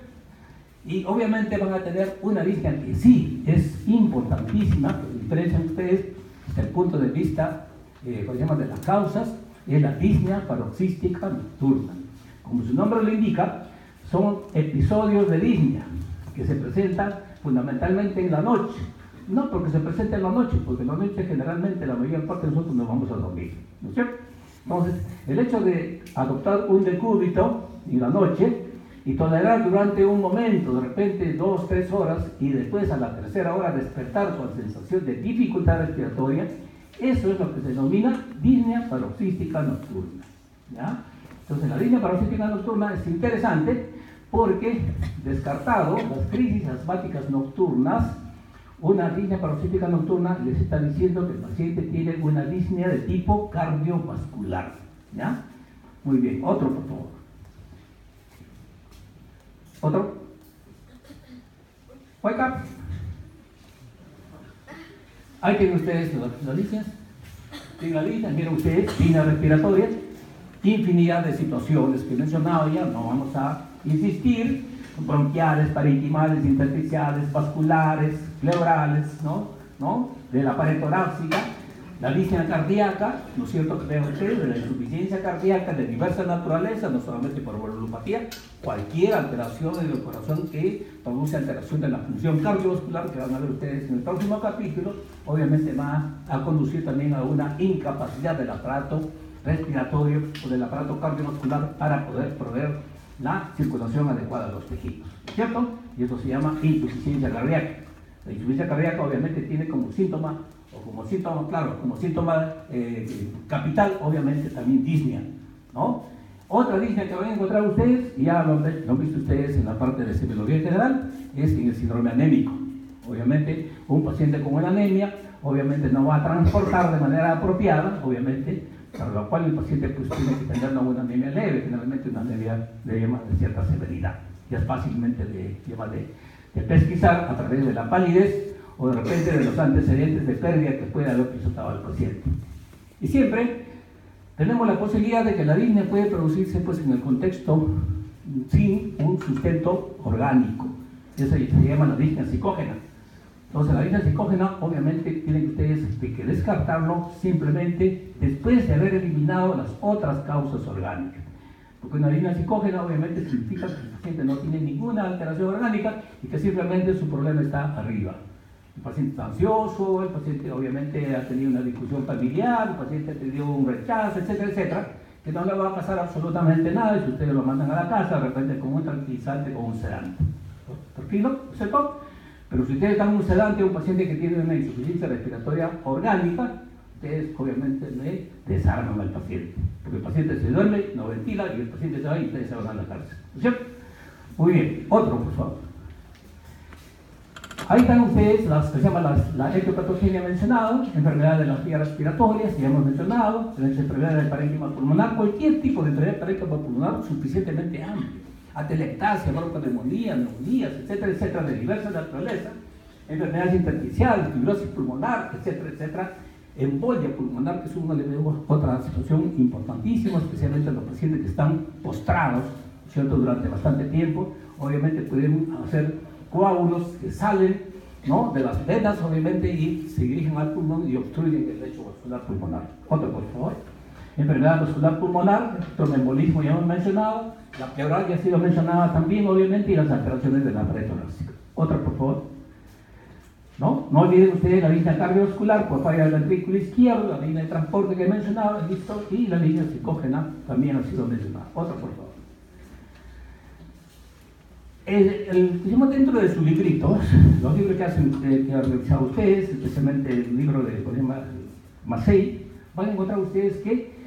Y obviamente van a tener una disnea que sí es importantísima, que diferencian ustedes desde el punto de vista, por ejemplo, de las causas, es la disnea paroxística nocturna. Como su nombre lo indica, son episodios de disnea que se presentan fundamentalmente en la noche. No porque se presente en la noche, porque en la noche generalmente la mayor parte de nosotros nos vamos a dormir, ¿no es cierto? Entonces, el hecho de adoptar un decúbito en la noche y tolerar durante un momento, de repente 2, 3 horas, y después a la tercera hora despertar con sensación de dificultad respiratoria, eso es lo que se denomina disnea paroxística nocturna, ¿ya? Entonces, la disnea paroxística nocturna es interesante porque, descartado las crisis asmáticas nocturnas, una disnea paroxística nocturna les está diciendo que el paciente tiene una disnea de tipo cardiovascular, ¿ya? Muy bien, otro por favor. ¿Otro? Wake up. Ahí tienen ustedes las disneas. Tienen la disnea, miren ustedes, disnea respiratoria, infinidad de situaciones que he mencionado ya, no vamos a insistir, bronquiales, parenquimales, intersticiales, vasculares, pleurales, ¿no? De la pared torácica, la disnea cardíaca, ¿no es cierto? Que vean ustedes, de la insuficiencia cardíaca de diversa naturaleza, no solamente por volumopatía, cualquier alteración del corazón que produce alteración de la función cardiovascular, que van a ver ustedes en el próximo capítulo, obviamente va a conducir también a una incapacidad del aparato respiratorio o del aparato cardiovascular para poder proveer la circulación adecuada a los tejidos, ¿cierto? Y eso se llama insuficiencia cardíaca. La insuficiencia cardíaca obviamente tiene como síntoma, como síntoma capital, obviamente también disnea, ¿no? Otra disnea que van a encontrar ustedes, y ya lo han visto ustedes en la parte de semiología general, es en el síndrome anémico. Obviamente, un paciente con una anemia, obviamente no va a transportar de manera apropiada, obviamente, para lo cual el paciente pues tiene que tener una anemia leve, generalmente una anemia de cierta severidad, ya es fácilmente de pesquisar a través de la palidez o de repente de los antecedentes de pérdida que puede haber presentado al paciente. Y siempre tenemos la posibilidad de que la disnea puede producirse pues, en el contexto sin un sustento orgánico. Eso se llama la disnea psicógena. Entonces la disnea psicógena obviamente tienen ustedes que descartarlo simplemente después de haber eliminado las otras causas orgánicas. Porque una disnea psicógena obviamente significa que el paciente no tiene ninguna alteración orgánica y que simplemente su problema está arriba. El paciente está ansioso, el paciente obviamente ha tenido una discusión familiar, el paciente ha tenido un rechazo, etcétera, etcétera, que no le va a pasar absolutamente nada y si ustedes lo mandan a la casa, de repente con un tranquilizante, con un sedante. ¿Tranquilo? ¿Cierto? Pero si ustedes dan un sedante a un paciente que tiene una insuficiencia respiratoria orgánica, ustedes obviamente le desarman al paciente. Porque el paciente se duerme, no ventila y el paciente se va y ustedes se van a la cárcel. ¿No es cierto? Muy bien. Otro, por favor. Ahí están ustedes las que se llaman la etiopatogenia mencionada, enfermedades de las vías respiratorias, ya hemos mencionado, enfermedad del parénquima pulmonar, cualquier tipo de enfermedad del parénquima pulmonar suficientemente amplio. Atelectasia, bronconeumonía, neumonías, etcétera, etcétera, de diversa naturaleza, enfermedades intersticiales, fibrosis pulmonar, etcétera, etcétera, embolia pulmonar, que es otra situación importantísima, especialmente en los pacientes que están postrados, ¿cierto?, durante bastante tiempo. Obviamente pueden hacer coágulos que salen, ¿no?, de las venas, obviamente, y se dirigen al pulmón y obstruyen el lecho vascular pulmonar. Otro, por favor. Enfermedad vascular pulmonar, tromboembolismo ya hemos mencionado, la pleural ya ha sido mencionada también, obviamente, y las alteraciones de la pared torácica. Otra, por favor. No olviden ustedes la línea cardiovascular por falla del ventrículo izquierdo, la línea de transporte que he mencionado, listo, y la línea psicógena también ha sido mencionada. Otra, por favor. Dentro de sus libritos, los libros que han revisado ustedes, especialmente el libro de, por ejemplo, Massey, van a encontrar ustedes que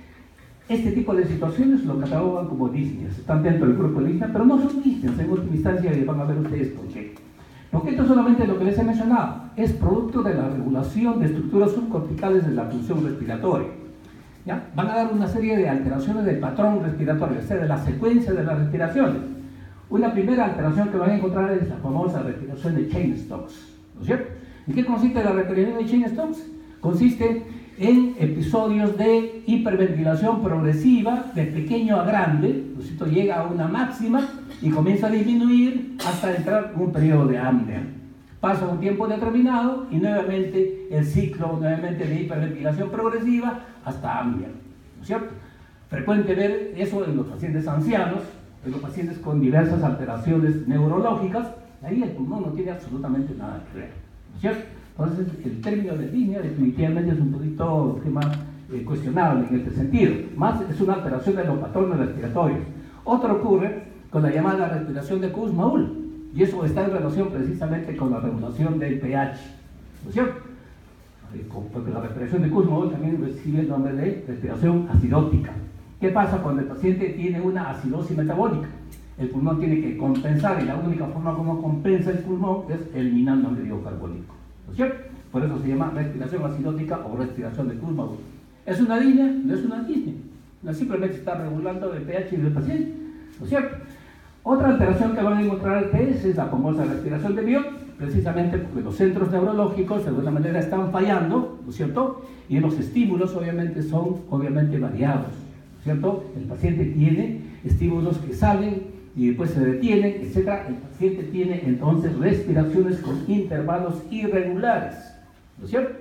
este tipo de situaciones lo catalogan como disneas, están dentro del grupo de disnea, pero no son disneas, en última instancia van a ver ustedes por qué. Porque esto solamente lo que les he mencionado es producto de la regulación de estructuras subcorticales de la función respiratoria. ¿Ya? Van a dar una serie de alteraciones del patrón respiratorio, o sea, de la secuencia de las respiraciones. Una primera alteración que van a encontrar es la famosa respiración de Cheyne-Stokes, ¿no es cierto? ¿En qué consiste la respiración de Cheyne-Stokes? Consiste en episodios de hiperventilación progresiva de pequeño a grande, ¿no es cierto? Llega a una máxima y comienza a disminuir hasta entrar en un periodo de apnea. Pasa un tiempo determinado y nuevamente el ciclo de hiperventilación progresiva hasta apnea, ¿no es cierto? Frecuente ver eso en los pacientes ancianos, en los pacientes con diversas alteraciones neurológicas, ahí el pulmón no tiene absolutamente nada que ver, ¿no es cierto? Entonces el término de disnea definitivamente es un poquito más cuestionable en este sentido, más es una alteración de los patrones respiratorios. Otro ocurre con la llamada respiración de Kussmaul, y eso está en relación precisamente con la regulación del pH, ¿no es cierto? Porque la respiración de Kussmaul también recibe el nombre de respiración acidótica. ¿Qué pasa cuando el paciente tiene una acidosis metabólica? El pulmón tiene que compensar y la única forma como compensa el pulmón es eliminando anhídrido carbónico, ¿no es cierto? Por eso se llama respiración acidótica o respiración de Kussmaul. ¿Es una disnea? No es una disnea. No, simplemente está regulando el pH del paciente, ¿no es cierto? Otra alteración que van a encontrar es la famosa respiración de Biot, precisamente porque los centros neurológicos de alguna manera están fallando, ¿no es cierto? Y los estímulos obviamente son variados, ¿no es cierto? El paciente tiene estímulos que salen y después se detienen, etc. El paciente tiene entonces respiraciones con intervalos irregulares, ¿no es cierto?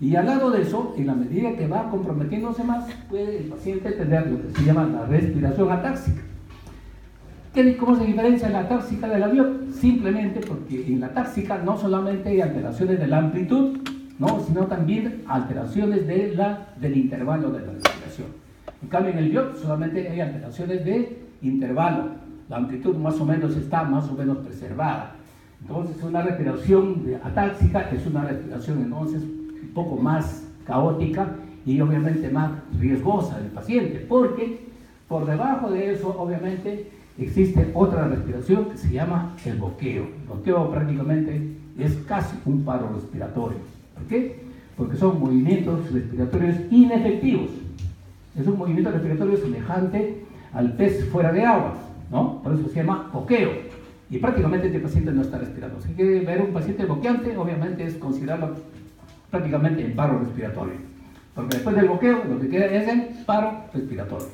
Y al lado de eso, en la medida que va comprometiéndose más, puede el paciente tener lo que se llama la respiración atáxica. ¿Cómo se diferencia la atáxica de la Biot? Simplemente porque en la atáxica no solamente hay alteraciones de la amplitud, ¿no?, sino también alteraciones del intervalo de la respiración. En cambio, en el Biot solamente hay alteraciones de intervalo. La amplitud más o menos está más o menos preservada. Entonces, una respiración atáxica es una respiración entonces un poco más caótica y obviamente más riesgosa del paciente, porque por debajo de eso, obviamente, existe otra respiración que se llama el boqueo. El boqueo prácticamente es casi un paro respiratorio. ¿Por qué? Porque son movimientos respiratorios inefectivos. Es un movimiento respiratorio semejante al pez fuera de agua, ¿no? Por eso se llama boqueo. y prácticamente este paciente no está respirando. Si quiere ver un paciente boqueante, obviamente es considerarlo prácticamente en paro respiratorio, porque después del boqueo lo que queda es en paro respiratorio.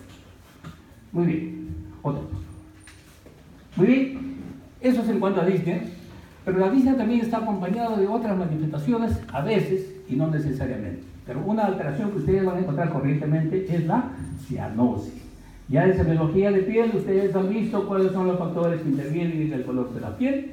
Muy bien, otro. Muy bien, eso es en cuanto a disnea, pero la disnea también está acompañada de otras manifestaciones a veces y no necesariamente. Pero una alteración que ustedes van a encontrar corrientemente es la cianosis. Ya en semiología de piel ustedes han visto cuáles son los factores que intervienen en el color de la piel,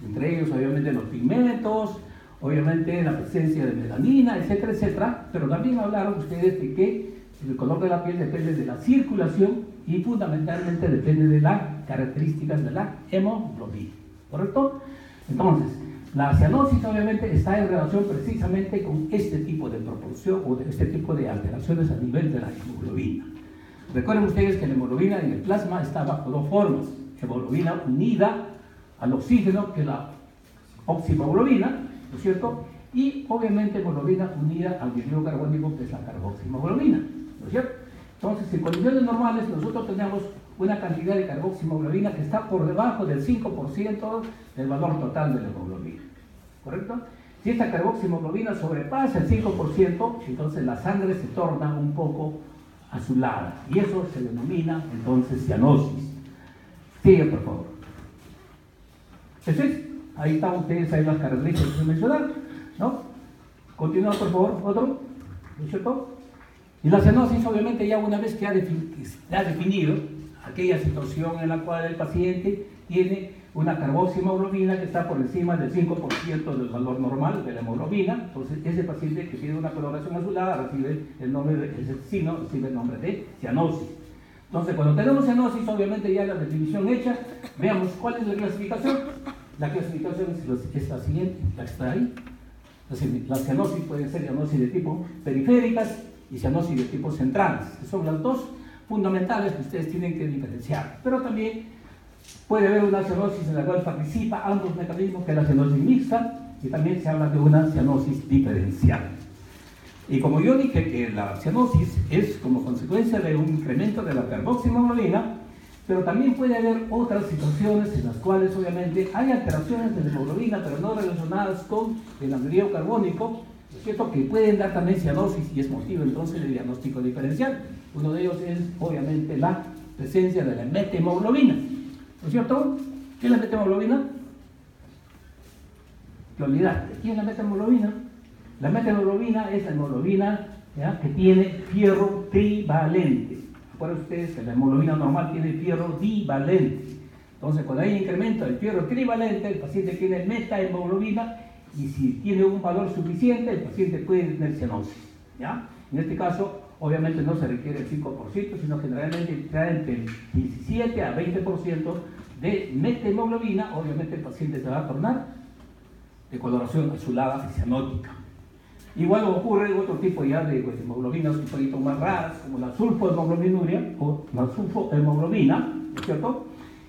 entre ellos obviamente los pigmentos, obviamente la presencia de melanina, etcétera, etcétera, pero también hablaron ustedes de que el color de la piel depende de la circulación y fundamentalmente depende de las características de la hemoglobina, ¿correcto? Entonces, la cianosis obviamente está en relación precisamente con este tipo de proporción o de este tipo de alteraciones a nivel de la hemoglobina. Recuerden ustedes que la hemoglobina en el plasma está bajo dos formas: hemoglobina unida al oxígeno, que es la oxihemoglobina, ¿no es cierto? Y obviamente hemoglobina unida al dióxido carbónico, que es la carboxihemoglobina, ¿no es cierto? Entonces, en condiciones normales nosotros tenemos una cantidad de carboxihemoglobina que está por debajo del 5% del valor total de la hemoglobina, ¿correcto? Si esta carboxihemoglobina sobrepasa el 5%, entonces la sangre se torna un poco azulada y eso se denomina entonces cianosis. Sigue, por favor. Eso es, ahí están ustedes, ahí las características que mencionaron, ¿no? Continúa, por favor, otro, ¿no es cierto? Y la cianosis, obviamente, ya una vez que ha definido aquella situación en la cual el paciente tiene una carboxihemoglobina que está por encima del 5% del valor normal de la hemoglobina, entonces ese paciente que tiene una coloración azulada recibe el nombre de, ese signo recibe el nombre de cianosis. Entonces, cuando tenemos cianosis, obviamente ya la definición hecha, veamos cuál es la clasificación. La clasificación es la siguiente, la que está ahí. Las cianosis pueden ser cianosis de tipo periféricas y cianosis de tipo centrales, que son las dos fundamentales que ustedes tienen que diferenciar. Pero también puede haber una cianosis en la cual participa ambos mecanismos, que es la cianosis mixta, y también se habla de una cianosis diferencial. Y como yo dije que la cianosis es como consecuencia de un incremento de la carboxihemoglobina, pero también puede haber otras situaciones en las cuales obviamente hay alteraciones de la hemoglobina, pero no relacionadas con el anhídrido carbónico, ¿no es cierto?, que pueden dar también cianosis y es motivo entonces de diagnóstico diferencial. Uno de ellos es obviamente la presencia de la methemoglobina, ¿no es cierto? ¿Qué es la methemoglobina? Te olvidaste. ¿Qué es la methemoglobina? La methemoglobina es la hemoglobina, ¿ya?, que tiene fierro trivalente. Recuerden ustedes que la hemoglobina normal tiene fierro divalente. Entonces, cuando hay incremento del fierro trivalente, el paciente tiene metahemoglobina y si tiene un valor suficiente, el paciente puede tener cianosis, ¿ya? En este caso, obviamente no se requiere el 5%, sino generalmente trae entre el 17 a 20% de methemoglobina. Obviamente el paciente se va a tornar de coloración azulada y cianótica. Igual ocurre otro tipo ya de hemoglobinas un poquito más raras, como la sulfohemoglobinuria o la sulfohemoglobina, ¿no es cierto?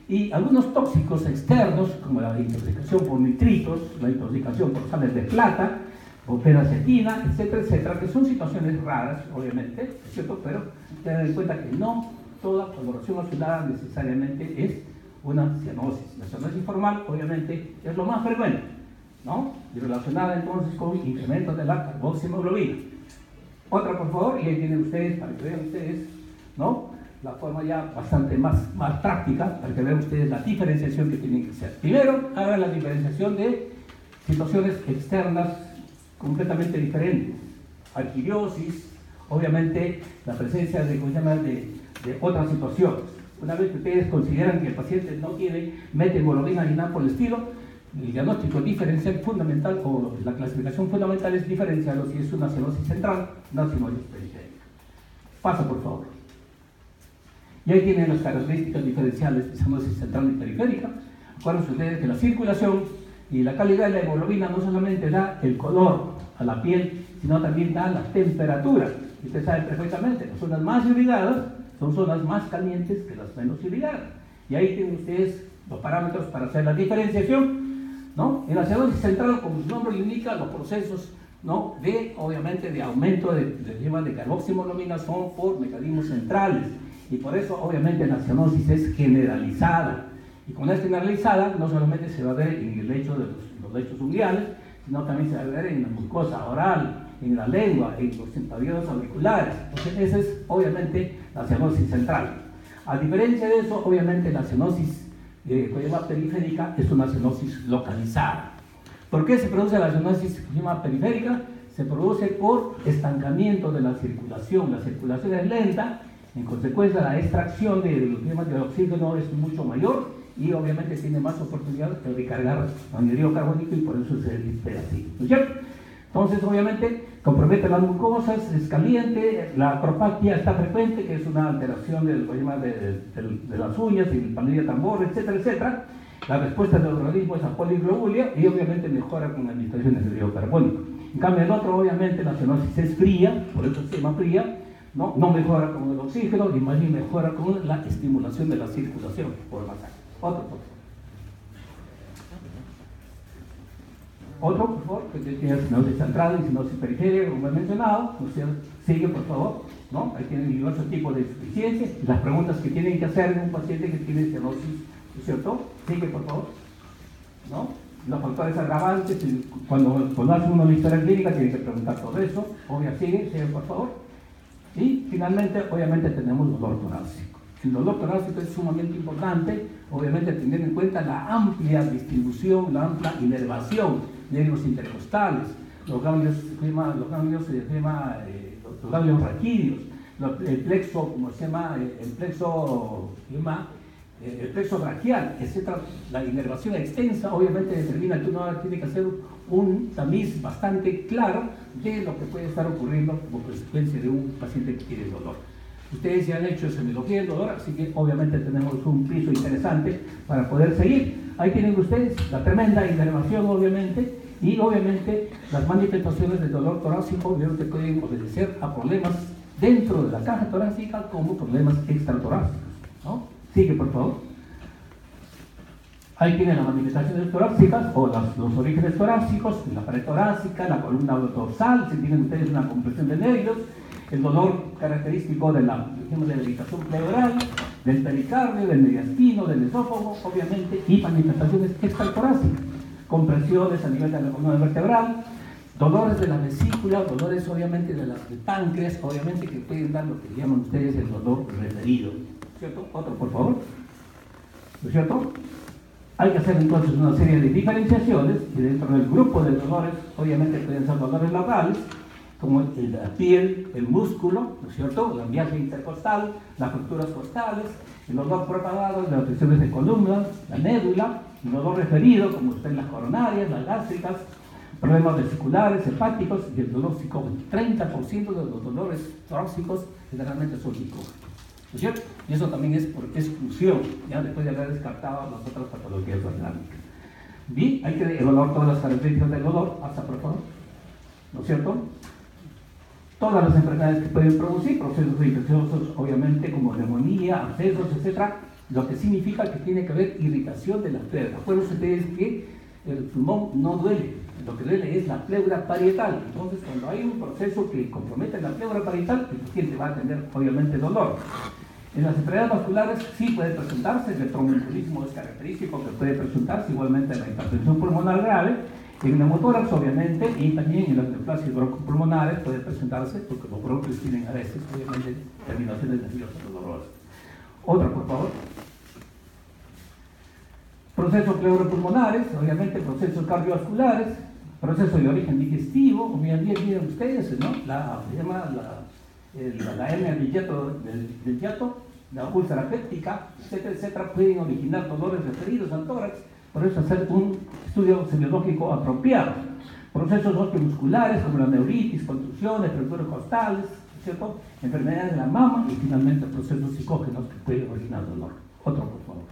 Y algunos tóxicos externos, como la intoxicación por nitritos, la intoxicación por sales de plata, o fenacetina, etcétera, etcétera, que son situaciones raras, obviamente, ¿no es cierto? Pero tengan en cuenta que no toda coloración azulada necesariamente es una cianosis. La cianosis formal, obviamente, es lo más frecuente, ¿no? Y relacionada entonces con incremento de la carboxihemoglobina. Otra, por favor, y ahí tienen ustedes, para que vean ustedes, ¿no?, la forma ya bastante más práctica, para que vean ustedes la diferenciación que tienen que hacer. Primero, hagan la diferenciación de situaciones externas completamente diferentes. Arquiriosis, obviamente la presencia de, de otras situaciones. Una vez que ustedes consideran que el paciente no tiene methemoglobina ni nada por el estilo, el diagnóstico diferencial fundamental o la clasificación fundamental es diferenciarlo si es una cianosis central, una cianosis periférica. Pasa, por favor. Y ahí tienen las características diferenciales de cianosis central y periférica. Acuérdense ustedes que la circulación y la calidad de la hemoglobina no solamente da el color a la piel, sino también da la temperatura. Y ustedes saben perfectamente, las zonas más irrigadas son zonas más calientes que las menos irrigadas. Y ahí tienen ustedes los parámetros para hacer la diferenciación, ¿no? En la cianosis central, como su nombre lo indica, los procesos, ¿no?, obviamente de aumento de carboxihemoglobina son por mecanismos centrales. Y por eso, obviamente, la cianosis es generalizada. Y con esta generalizada no solamente se va a ver en el lecho de los lechos unguiales, sino también se va a ver en la mucosa oral, en la lengua, en los sentaderos auriculares. Entonces esa es obviamente la cianosis central. A diferencia de eso, obviamente la cianosis periférica es una cianosis localizada. ¿Por qué se produce la cianosis periférica? Se produce por estancamiento de la circulación es lenta, en consecuencia la extracción de oxígeno es mucho mayor y obviamente tiene más oportunidad de recargar anhídrido carbónico y por eso se dispera así, ¿no es cierto? Entonces obviamente compromete las mucosas, es caliente, la acropatía está frecuente, que es una alteración de las uñas y el panilla tambor, etcétera, etcétera. La respuesta del organismo es a poliglobulia y obviamente mejora con la administración de anhídrido carbónico. En cambio el otro obviamente la cianosis es fría, por eso se llama fría, no mejora con el oxígeno y más bien mejora con la estimulación de la circulación por masaje. Otro, por favor, que tiene cianosis central y cianosis periférica, como he mencionado, ¿no es cierto? Sigue, por favor, ¿no? Ahí tienen diversos tipos de insuficiencia, las preguntas que tienen que hacer en un paciente que tiene cianosis, ¿no es cierto? Sigue, por favor, ¿no? Los factores agravantes, cuando hace uno una historia clínica, tiene que preguntar todo eso, sigue, por favor. Y finalmente, obviamente, tenemos dolor torácico. El dolor torácico es sumamente importante, obviamente teniendo en cuenta la amplia distribución, la amplia inervación de los intercostales, los ganglios raquídeos, el plexo, como se llama, el plexo braquial, etc. La inervación extensa obviamente determina que uno tiene que hacer un tamiz bastante claro de lo que puede estar ocurriendo como consecuencia de un paciente que tiene dolor. Ustedes ya han hecho semiología del dolor, así que obviamente tenemos un piso interesante para poder seguir. Ahí tienen ustedes la tremenda inervación, obviamente, y obviamente las manifestaciones del dolor torácico obviamente pueden obedecer a problemas dentro de la caja torácica como problemas extratorácicos, ¿no? Sigue, por favor. Ahí tienen las manifestaciones torácicas o los orígenes torácicos, la pared torácica, la columna dorsal, si tienen ustedes una compresión de nervios, el dolor característico de la irritación pleural, del pericardio, del mediastino, del esófago, obviamente, y manifestaciones extratorácicas, compresiones a nivel de la columna vertebral, dolores de la vesícula, dolores obviamente del páncreas, obviamente que pueden dar lo que llaman ustedes el dolor referido, ¿cierto? Otro, por favor, ¿no es cierto? Hay que hacer entonces una serie de diferenciaciones y dentro del grupo de dolores, obviamente pueden ser dolores locales, como la piel, el músculo, ¿no es cierto? La mialgia intercostal, las fracturas costales, el dolor propagado, las lesiones de columna, la médula, el dolor referido, como está en las coronarias, las gástricas, problemas vesiculares, hepáticos y el dolor psicógeno. 30% de los dolores torácicos generalmente son psicógenos, ¿no es cierto? Y eso también es por exclusión, ya después de haber descartado las otras patologías orgánicas. Bien, hay que evaluar todas las características del dolor, hasta por favor, ¿no es cierto? Todas las enfermedades que pueden producir procesos infecciosos, obviamente como neumonía, abscesos, etc. Lo que significa que tiene que haber irritación de la pleura. Acuérdense ustedes que el pulmón no duele, lo que duele es la pleura parietal. Entonces, cuando hay un proceso que compromete la pleura parietal, el paciente va a tener obviamente dolor. En las enfermedades vasculares sí puede presentarse, el tromboembolismo es característico que puede presentarse, igualmente la hipertensión pulmonar grave. En neumotórax, obviamente, y también en las neoplasias broncopulmonares puede presentarse, porque los bronquios tienen a veces, obviamente, terminaciones nerviosas dolorosas. Otra, por favor. Procesos pleuropulmonares, obviamente, procesos cardiovasculares, procesos de origen digestivo, como ya vieron ustedes, ¿no? La hernia del hiato, la úlcera péptica, etcétera, etcétera, pueden originar dolores referidos al tórax. Por eso hacer un estudio semiológico apropiado. Procesos osteomusculares como la neuritis, contusiones, fracturas costales, ¿cierto? Enfermedades de la mama y finalmente procesos psicógenos que pueden originar dolor. Otro, por favor.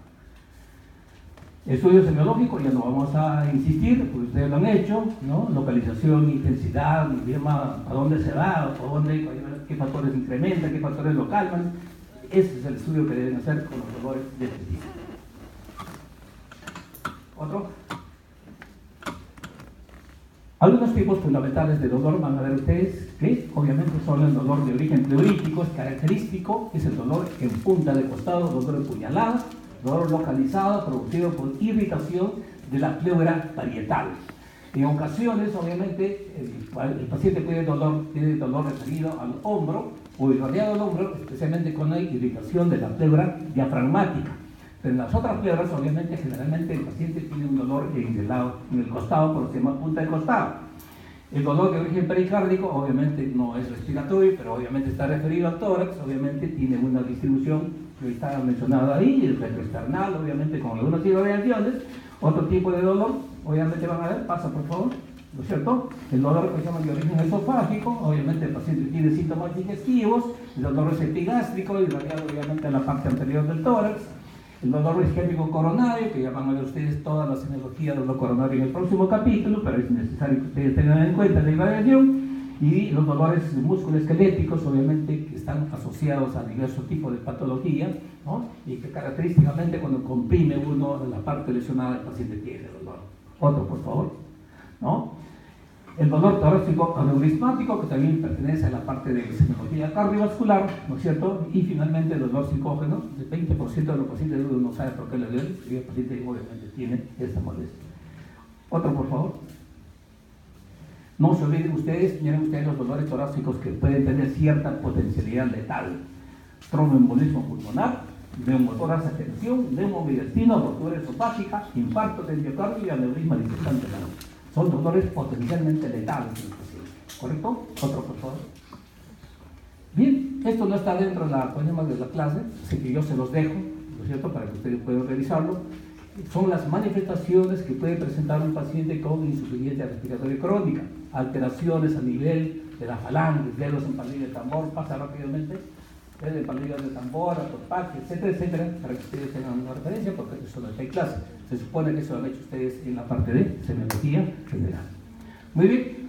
Estudio semiológico, ya no vamos a insistir, porque ustedes lo han hecho, ¿no? Localización, intensidad, a dónde se va, qué factores incrementan, qué factores lo calman. Ese es el estudio que deben hacer con los dolores de este tipo. Otro. Algunos tipos fundamentales de dolor van a ver ustedes que obviamente son el dolor de origen pleurítico, es característico, es el dolor en punta de costado, dolor de puñalada, dolor localizado producido por irritación de la pleura parietal. En ocasiones, obviamente, el paciente tiene dolor referido al hombro o irradiado al hombro, especialmente con la irritación de la pleura diafragmática. Pero en las otras pleuras, obviamente, generalmente el paciente tiene un dolor en el costado, por lo que se llama punta de costado. El dolor de origen pericárdico, obviamente, no es respiratorio, pero obviamente está referido al tórax, obviamente tiene una distribución que está mencionada ahí, el retroesternal, obviamente, con algunas variaciones. Otro tipo de dolor, obviamente van a ver, pasa por favor, ¿no es cierto? El dolor que se llama de origen esofágico, obviamente el paciente tiene síntomas digestivos, el dolor es epigástrico, irradiado obviamente a la parte anterior del tórax. El dolor isquémico coronario, que ya van a ver ustedes todas las etiologías del dolor coronario en el próximo capítulo, pero es necesario que ustedes tengan en cuenta la irradiación. Y los dolores musculoesqueléticos, obviamente, que están asociados a diversos tipos de patología, ¿no? Y que característicamente cuando comprime uno la parte lesionada, el paciente tiene dolor. Otro, por favor, ¿no? El dolor torácico aneurismático, que también pertenece a la parte de semiología cardiovascular, ¿no es cierto? Y finalmente el dolor psicógeno, el 20% de los pacientes uno no sabe por qué le duele, y el paciente obviamente tiene esta molestia. Otro, por favor. No se olviden ustedes, miren ustedes los dolores torácicos que pueden tener cierta potencialidad letal. Tromboembolismo pulmonar, neumotórax a tensión, neumomiastino, rotura esofágica, infarto del miocardio y aneurisma disecante. Son dolores potencialmente letales en el paciente, ¿correcto? Otro, por favor. Bien, esto no está dentro de la clase, así que yo se los dejo, ¿no es cierto?, para que ustedes puedan revisarlo. Son las manifestaciones que puede presentar un paciente con insuficiencia respiratoria crónica, alteraciones a nivel de la falange, dedos en palillo de tambor, pasa rápidamente, dedos en palillo de tambor, atorpaque, etcétera, etcétera, para que ustedes tengan una referencia, porque eso no está en clase. Se supone que eso lo han hecho ustedes en la parte de semiología general. Muy bien,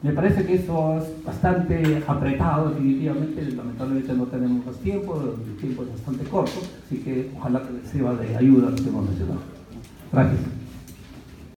me parece que eso es bastante apretado, definitivamente, lamentablemente no tenemos más tiempo, el tiempo es bastante corto, así que ojalá que les sirva de ayuda lo que hemos mencionado. Gracias.